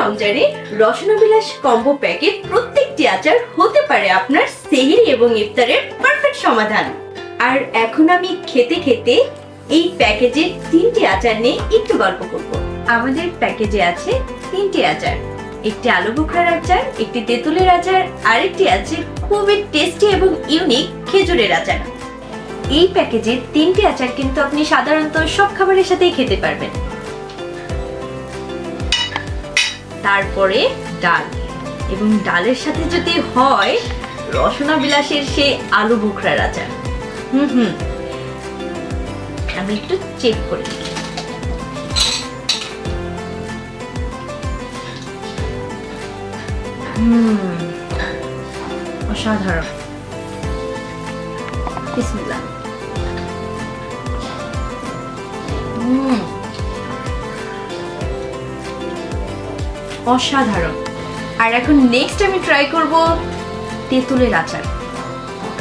রমজানে রসনাবিলাস combo packet প্রত্যেকটি আচার হতে পারে আপনার সেহরি এবং ইফতারের পারফেক্ট সমাধান। আর এখন আমি খেতে খেতে এই প্যাকেজের 3টি আচার নিয়ে একটু গল্প করব। আমাদের প্যাকেজে আছে 3টি আচার, একটি আলু বোখরার আচার, একটি তেঁতুলের আচার, আরেকটি আছে খুবই টেস্টি এবং ইউনিক খেজুরের আচার। এই প্যাকেজের 3টি আচার কিন্তু আপনি সাধারণত সব খাবারের সাথেই খেতে পারবেন। তারপরে ডাল, এবং ডালের সাথে যদি হয় রসনাবিলাসের সেই আলু বোখরার আচার। আমি একটু চেক করি। অসাধারণ। বিসমিল্লাহ। অসাধারণ। আর এখন নেক্সট আমি ট্রাই করব তেঁতুলের আচার।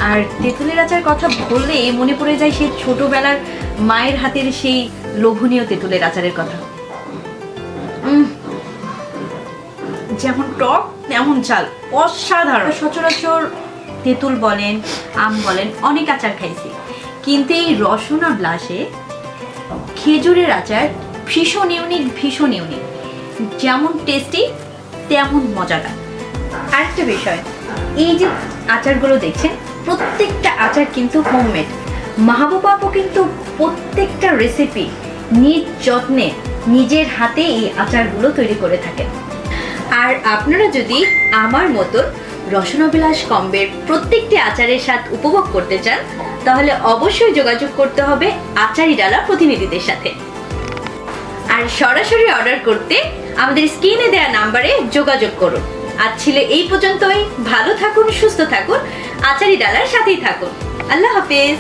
আর তেঁতুলের আচার কথা বললে মনে পড়ে যায় সেই ছোটবেলার মায়ের হাতের সেই লোভনীয় তেঁতুলের আচারের কথা। যেমন টক তেমন ঝাল, অসাধারণ। সচরাচর তেঁতুল বলেন, আম বলেন, অনেক আচার খাইছি, কিন্তু এই রসনাবিলাসে খেজুরের আচার ভীষণ ইউনিক, ভীষণ ইউনিক। যেমন টেস্টি তেমন মজাদার। আরেকটা বিষয়, এই যে আচারগুলো দেখছেন প্রত্যেকটা আচার কিন্তু হোমমেড। মাহবুব আপু কিন্তু প্রত্যেকটা রেসিপি নিজ যত্নে নিজের হাতে এই আচারগুলো তৈরি করে থাকেন। আর আপনারা যদি আমার মতন রসনাবিলাস কম্বের প্রত্যেকটি আচারের স্বাদ উপভোগ করতে চান, তাহলে অবশ্যই যোগাযোগ করতে হবে আচারি ডালা প্রতিনিধিদের সাথে। আর সরাসরি অর্ডার করতে আমাদের স্ক্রিনে দেওয়া নাম্বারে যোগাযোগ করুন। আজ ছিল এই পর্যন্তই। ভালো থাকুন, সুস্থ থাকুন, আচারি ডালার সাথেই থাকুন। আল্লাহ হাফেজ।